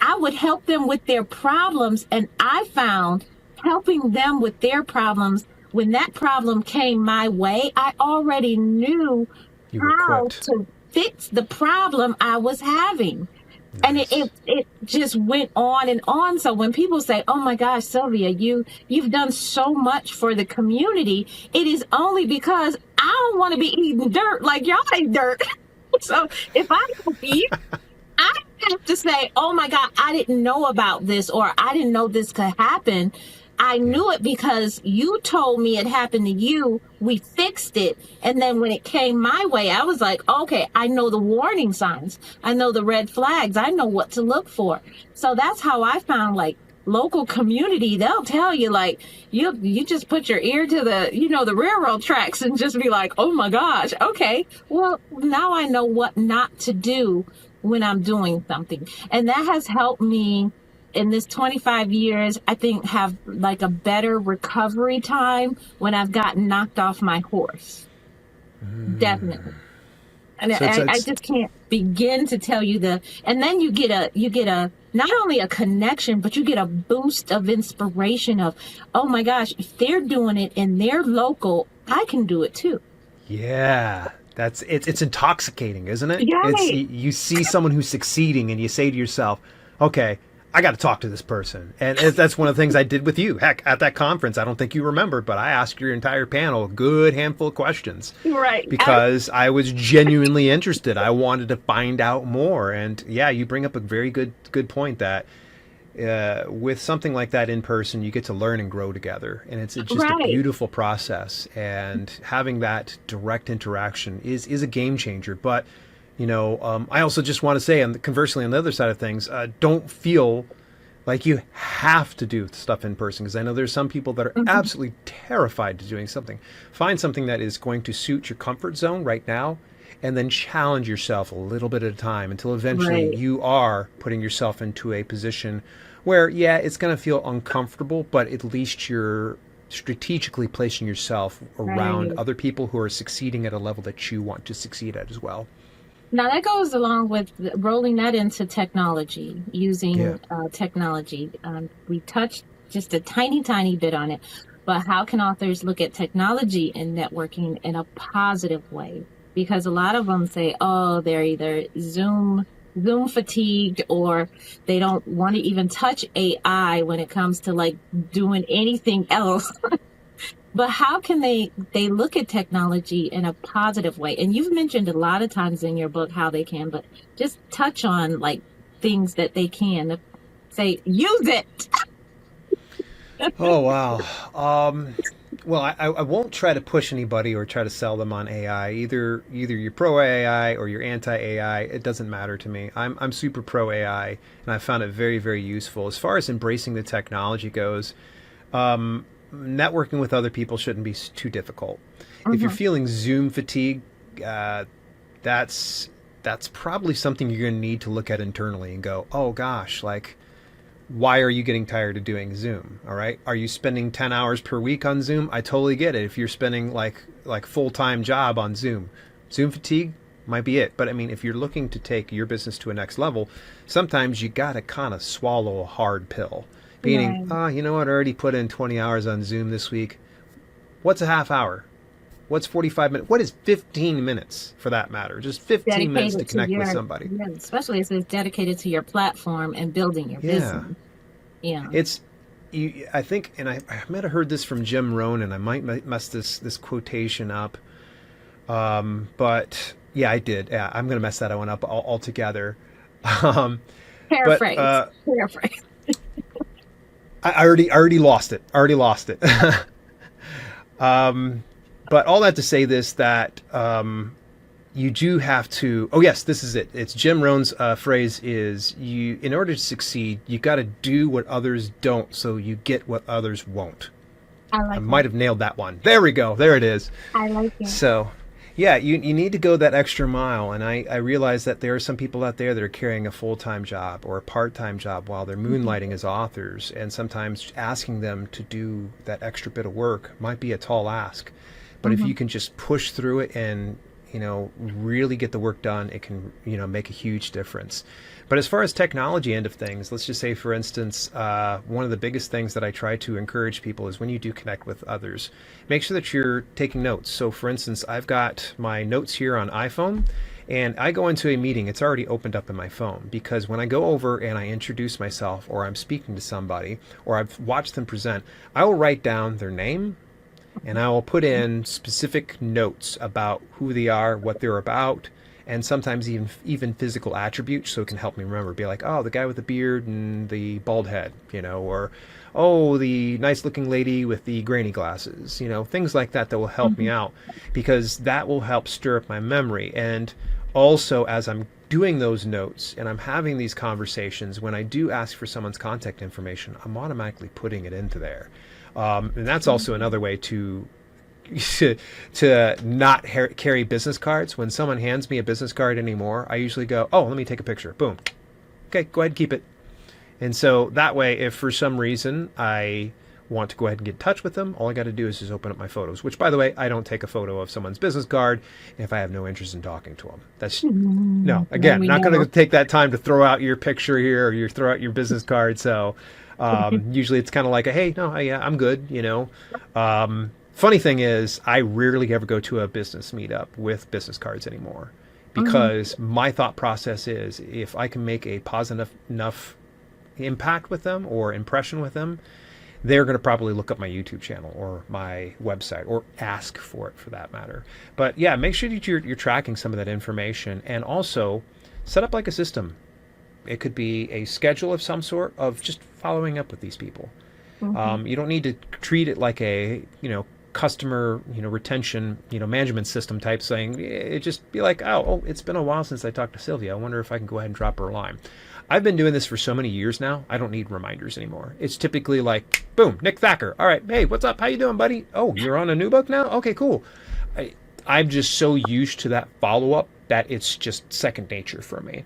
Speaker 2: I would help them with their problems. And I found helping them with their problems, when that problem came my way, I already knew
Speaker 1: You were
Speaker 2: how
Speaker 1: equipped.
Speaker 2: to fix the problem I was having. And it,
Speaker 1: Nice.
Speaker 2: it it just went on and on. So when people say, oh my gosh, Sylvia, you've done so much for the community, it is only because I don't want to be eating dirt like y'all eat dirt. So if I help you, I have to say, oh my God, I didn't know about this, or I didn't know this could happen. I
Speaker 1: Yeah.
Speaker 2: knew it because you told me it happened to you. We fixed it. And then when it came my way, I was like, okay, I know the warning signs. I know the red flags. I know what to look for. So that's how I found, like, local community. They'll tell you, like, you just put your ear to the railroad tracks and just be like, oh my gosh, okay, well, now I know what not to do when I'm doing something. And that has helped me in this 25 years, I think, have like a better recovery time when I've gotten knocked off my horse. Definitely. And
Speaker 1: So
Speaker 2: I
Speaker 1: it's
Speaker 2: just can't begin to tell you and then you get a not only a connection, but you get a boost of inspiration of, oh my gosh, if they're doing it and they're local, I can do it too.
Speaker 1: Yeah, it's intoxicating, isn't it? It's
Speaker 2: Yay.
Speaker 1: you see someone who's succeeding, and you say to yourself, "Okay, I got to talk to this person." And that's one of the things I did with you. Heck, at that conference, I don't think you remember, but I asked your entire panel a good handful of questions
Speaker 2: Right.
Speaker 1: because I was genuinely interested. I wanted to find out more. And yeah, you bring up a very good point that with something like that in person, you get to learn and grow together, and it's just a
Speaker 2: Right.
Speaker 1: beautiful process. And having that direct interaction is a game changer. But I also just want to say, and conversely, on the other side of things, don't feel like you have to do stuff in person, because I know there's some people that are
Speaker 2: Mhm.
Speaker 1: absolutely terrified to doing something. Find something that is going to suit your comfort zone right now, and then challenge yourself a little bit at a time until eventually
Speaker 2: Right.
Speaker 1: you are putting yourself into a position where, yeah, it's going to feel uncomfortable, but at least you're strategically placing yourself around
Speaker 2: Right.
Speaker 1: other people who are succeeding at a level that you want to succeed at as well.
Speaker 2: Now that goes along with rolling that into technology,
Speaker 1: Yeah.
Speaker 2: using technology. We touched just a tiny, tiny bit on it, but how can authors look at technology and networking in a positive way? Because a lot of them say, oh, they're either Zoom fatigued, or they don't want to even touch AI when it comes to like doing anything else. But how can they look at technology in a positive way? And you've mentioned a lot of times in your book how they can, but just touch on like things that they can say, use it.
Speaker 1: Oh wow. Well, I won't try to push anybody or try to sell them on AI. Either you're pro AI or you're anti AI. It doesn't matter to me. I'm super pro AI, and I found it very useful. As far as embracing the technology goes, networking with other people shouldn't be too difficult. If you're
Speaker 2: Hmm.
Speaker 1: feeling Zoom fatigue, uh, that's probably something you're going to need to look at internally and go, oh gosh, like, why are you getting tired of doing Zoom? All right. Are you spending 10 hours per week on Zoom? I totally get it. If you're spending like full-time job on Zoom fatigue might be it. But I mean, if you're looking to take your business to a next level, sometimes you got to kind of swallow a hard pill. Meaning,
Speaker 2: Right.
Speaker 1: you know what? I already put in 20 hours on Zoom this week. What's a half hour? What's 45 minutes? What is 15 minutes for that matter? Just 15 minutes to
Speaker 2: Dedicated to
Speaker 1: connect with
Speaker 2: your,
Speaker 1: somebody.
Speaker 2: yeah, especially if it's dedicated to your platform and building your
Speaker 1: Yeah.
Speaker 2: business. Yeah.
Speaker 1: It's I think, and I might have heard this from Jim Rohn, and I might mess this quotation up. But yeah, I did. Yeah, I'm gonna mess that one up altogether. Um, but
Speaker 2: Paraphrase. Paraphrase.
Speaker 1: I already lost it. Already lost it. But all that to say this, that you do have to. Oh yes, this is it. It's Jim Rohn's phrase is you. In order to succeed, you got to do what others don't, so you get what others won't.
Speaker 2: I
Speaker 1: I
Speaker 2: like
Speaker 1: might
Speaker 2: that.
Speaker 1: have nailed that one. There we go. There it is.
Speaker 2: I like it.
Speaker 1: So, yeah, you need to go that extra mile. And I realize that there are some people out there that are carrying a full-time job or a part-time job while they're moonlighting as authors. And sometimes asking them to do that extra bit of work might be a tall ask. But if
Speaker 2: Mm-hmm.
Speaker 1: you can just push through it and, really get the work done, it can, make a huge difference. But as far as technology end of things, let's just say, for instance, one of the biggest things that I try to encourage people is when you do connect with others, make sure that you're taking notes. So, for instance, I've got my notes here on iPhone, and I go into a meeting, it's already opened up in my phone, because when I go over and I introduce myself, or I'm speaking to somebody, or I've watched them present, I will write down their name, and I will put in specific notes about who they are, what they're about, and sometimes even physical attributes, so it can help me remember. Be like, oh, the guy with the beard and the bald head, or oh, the nice looking lady with the grainy glasses, things like that will help me
Speaker 2: Mm-hmm.
Speaker 1: out, because that will help stir up my memory. And also, as I'm doing those notes and I'm having these conversations, when I do ask for someone's contact information, I'm automatically putting it into there. And that's also another way to to not carry business cards. When someone hands me a business card anymore, I usually go, oh, let me take a picture. Boom. Okay, go ahead and keep it. And so that way, if for some reason I want to go ahead and get in touch with them, all I got to do is just open up my photos, which, by the way, I don't take a photo of someone's business card if I have no interest in talking to them. That's no,
Speaker 2: Then
Speaker 1: again,
Speaker 2: we
Speaker 1: not going to
Speaker 2: know.
Speaker 1: take that time to throw out your picture here or you throw out your business card. So usually it's kind of like a, hey, no, yeah, I'm good. Funny thing is, I rarely ever go to a business meetup with business cards anymore,
Speaker 2: Mm-hmm.
Speaker 1: because my thought process is, if I can make a positive enough impact with them or impression with them, they're going to probably look up my YouTube channel or my website, or ask for it for that matter. But yeah, make sure that you're tracking some of that information, and also set up like a system. It could be a schedule of some sort of just following up with these people.
Speaker 2: Mm-hmm.
Speaker 1: You don't need to treat it like a, customer, retention, management system type thing. It just be like, oh, it's been a while since I talked to Sylvia. I wonder if I can go ahead and drop her a line. I've been doing this for so many years now, I don't need reminders anymore. It's typically like, boom, Nick Thacker. All right, hey, what's up? How you doing, buddy? Oh, you're on a new book now? Okay, cool. I'm just so used to that follow-up that it's just second nature for me.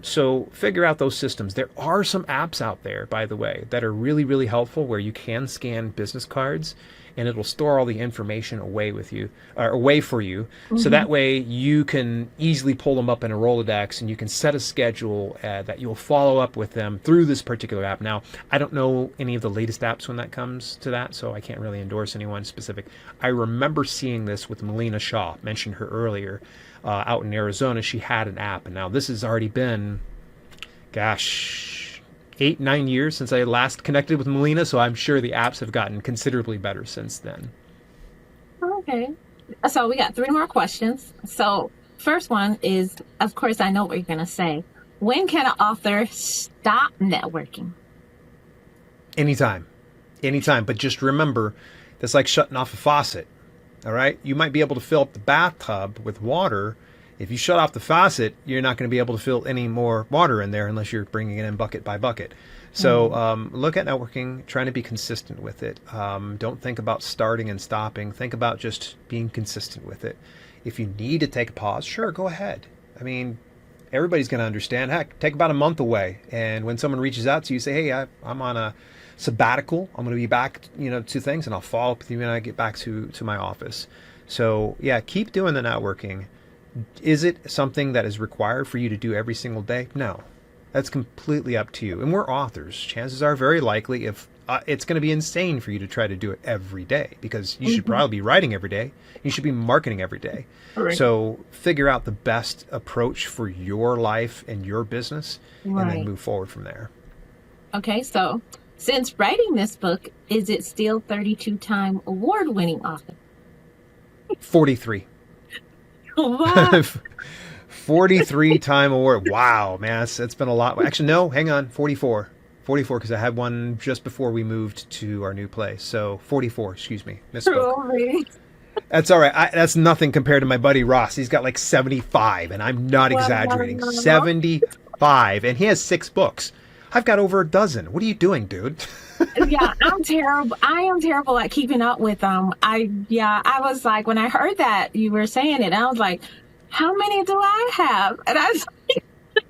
Speaker 1: So figure out those systems. There are some apps out there, by the way, that are really, really helpful, where you can scan business cards and it'll store all the information away with you, or away for you. So
Speaker 2: Mm-hmm.
Speaker 1: that way you can easily pull them up in a Rolodex, and you can set a schedule that you'll follow up with them through this particular app. Now, I don't know any of the latest apps when that comes to that, so I can't really endorse anyone specific. I remember seeing this with Melina Shaw, mentioned her earlier, out in Arizona. She had an app, and now this has already been, gosh, 8-9 years since I last connected with Melina, so I'm sure the apps have gotten considerably better since then.
Speaker 2: Okay. So we got three more questions. So first one is, of course, I know what you're going to say. When can an author stop networking?
Speaker 1: Anytime. Anytime. But just remember, that's like shutting off a faucet. All right? You might be able to fill up the bathtub with water. If you shut off the faucet, you're not going to be able to fill any more water in there unless you're bringing it in bucket by bucket. So look at networking, trying to be consistent with it. Don't think about starting and stopping. Think about just being consistent with it. If you need to take a pause, sure, go ahead. I mean, everybody's going to understand. Heck, take about a month away. And when someone reaches out to you, say, hey, I'm on a sabbatical. I'm going to be back, to things, and I'll follow up with you when I get back to my office. So yeah, keep doing the networking. Is it something that is required for you to do every single day? No, that's completely up to you. And we're authors. Chances are very likely, if it's going to be insane for you to try to do it every day, because you should
Speaker 2: Mm-hmm.
Speaker 1: probably be writing every day. You should be marketing every day.
Speaker 2: Right.
Speaker 1: So figure out the best approach for your life and your business, and then
Speaker 2: Right.
Speaker 1: move forward from there.
Speaker 2: Okay. So since writing this book, is it still 32-time award-winning author?
Speaker 1: 43.
Speaker 2: Wow.
Speaker 1: 43-time award. Wow, man, it's been a lot. Actually, no, hang on, 44. 44, because I had one just before we moved to our new place. So 44, excuse me, misspoke.
Speaker 2: Truly.
Speaker 1: That's all right. That's nothing compared to my buddy Ross. He's got like 75, and I'm not exaggerating.
Speaker 2: Wow.
Speaker 1: 75, and he has 6 books. I've got over a dozen. What are you doing, dude?
Speaker 2: Yeah, I'm terrible. I am terrible at keeping up with them. I was like, when I heard that you were saying it, I was like, how many do I have? And I was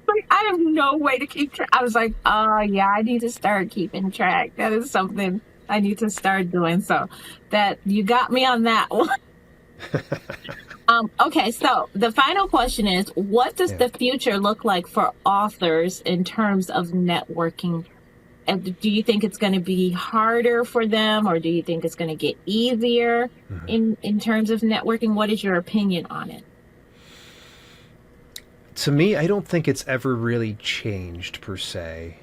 Speaker 2: like, I have no way to keep track. I was like, oh yeah, I need to start keeping track. That is something I need to start doing. So that you got me on that one. Okay, so the final question is, what does
Speaker 1: Yeah.
Speaker 2: the future look like for authors in terms of networking? And do you think it's going to be harder for them, or do you think it's going to get easier in terms of networking? What is your opinion on it?
Speaker 1: To me, I don't think it's ever really changed per se.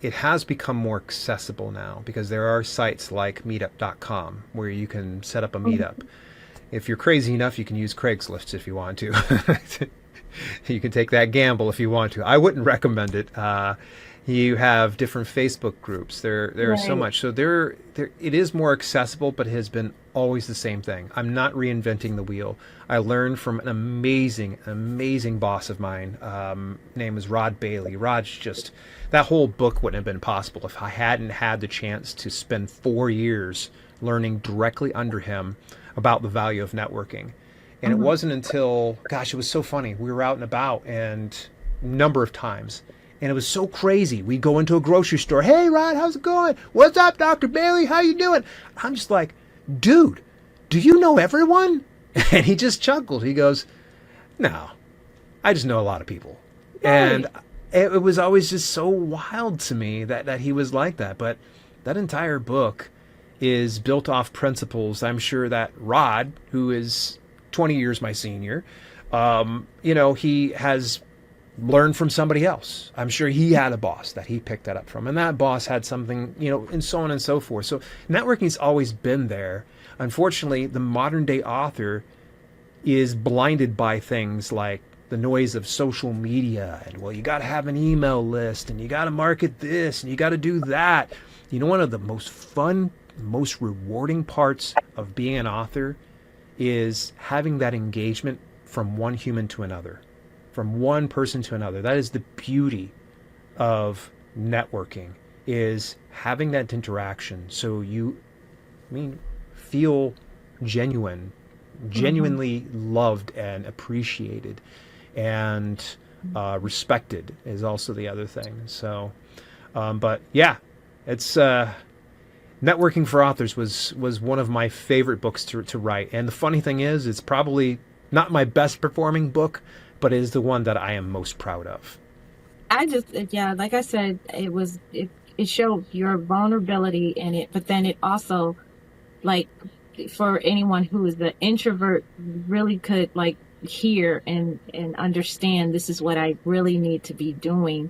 Speaker 1: It has become more accessible now because there are sites like meetup.com where you can set up a meetup. If you're crazy enough, you can use Craigslist if you want to. You can take that gamble if you want to. I wouldn't recommend it. You have different Facebook groups. There are so
Speaker 2: Right.
Speaker 1: much. So it is more accessible, but it has been always the same thing. I'm not reinventing the wheel. I learned from an amazing boss of mine. Name is Rod Bailey. Rod's just, that whole book wouldn't have been possible if I hadn't had the chance to spend 4 years learning directly under him about the value of networking. And it
Speaker 2: Mhm.
Speaker 1: wasn't until, gosh, it was so funny. We were out and about and number of times. And it was so crazy. We'd go into a grocery store. Hey, Rod, how's it going? What's up, Dr. Bailey? How you doing? I'm just like, dude, do you know everyone? And he just chuckled. He goes, no, I just know a lot of people. And
Speaker 2: Right.
Speaker 1: it was always just so wild to me that he was like that. But that entire book is built off principles. I'm sure that Rod, who is 20 years my senior, he has learned from somebody else. I'm sure he had a boss that he picked that up from, and that boss had something, and so on and so forth. So networking's always been there. Unfortunately, the modern day author is blinded by things like the noise of social media and, well, you got to have an email list and you got to market this and you got to do that. One of the most fun, most rewarding parts of being an author is having that engagement from one human to another, from one person to another. That is the beauty of networking, is having that interaction. So feel
Speaker 2: Mhm.
Speaker 1: genuinely loved and appreciated, and respected is also the other thing. So, but yeah, it's networking for authors was one of my favorite books to write. And the funny thing is, it's probably not my best performing book, but it is the one that I am most proud of.
Speaker 2: I just, yeah, like I said, it showed your vulnerability in it, but then it also, like, for anyone who is the introvert, really could like hear and understand this is what I really need to be doing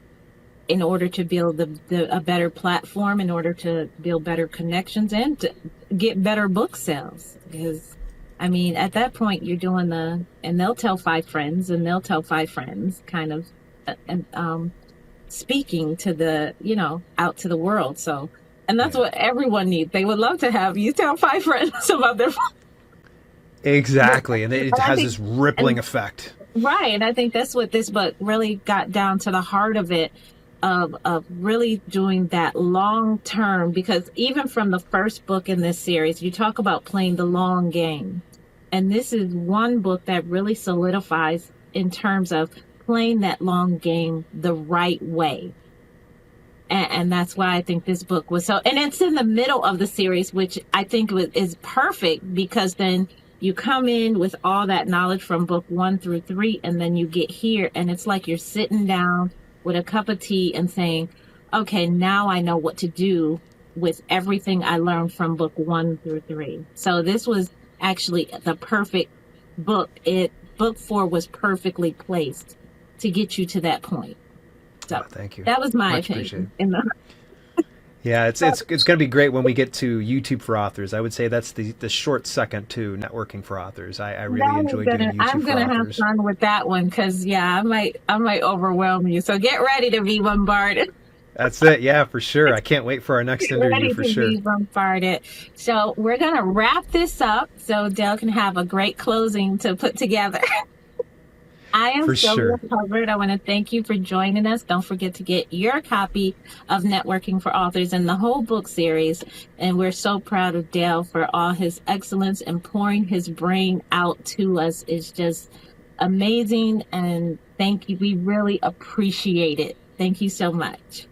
Speaker 2: in order to build a better platform, in order to build better connections and to get better book sales. Because I mean, at that point, you're doing and they'll tell 5 friends, and they'll tell 5 friends, kind of, and speaking to out to the world. So, and that's
Speaker 1: Yeah,
Speaker 2: what everyone needs. They would love to have you tell 5 friends about their.
Speaker 1: exactly. And it
Speaker 2: And I
Speaker 1: has
Speaker 2: think,
Speaker 1: this rippling
Speaker 2: and
Speaker 1: effect.
Speaker 2: right, and I think that's what this book really got down to the heart of it, of really doing that long term. Because even from the first book in this series, you talk about playing the long game, and this is one book that really solidifies in terms of playing that long game the right way. And that's why I think this book was so, and it's in the middle of the series, which I think is perfect, because then you come in with all that knowledge from book 1 through 3, and then you get here, and it's like you're sitting down with a cup of tea and saying, okay, now I know what to do with everything I learned from book 1 through 3. So this was actually the perfect book. Book 4 was perfectly placed to get you to that point. So
Speaker 1: Thank you.
Speaker 2: that was my
Speaker 1: Much appreciated.
Speaker 2: opinion.
Speaker 1: Yeah, it's going to be great when we get to YouTube for authors. I would say that's the short second to networking for authors. I really enjoy doing
Speaker 2: I'm
Speaker 1: YouTube for
Speaker 2: gonna have
Speaker 1: authors.
Speaker 2: fun with that one, because yeah, I might overwhelm you. So get ready to be bombarded.
Speaker 1: That's it. Yeah, for sure. I can't wait for our next interview
Speaker 2: Ready
Speaker 1: for
Speaker 2: to
Speaker 1: sure.
Speaker 2: be bombarded. So we're going to wrap this up so Dale can have a great closing to put together. I am
Speaker 1: For
Speaker 2: Sylvia
Speaker 1: sure.
Speaker 2: Hubbard. I want to thank you for joining us. Don't forget to get your copy of Networking for Authors and the whole book series. And we're so proud of Dale for all his excellence and pouring his brain out to us is just amazing. And thank you. We really appreciate it. Thank you so much.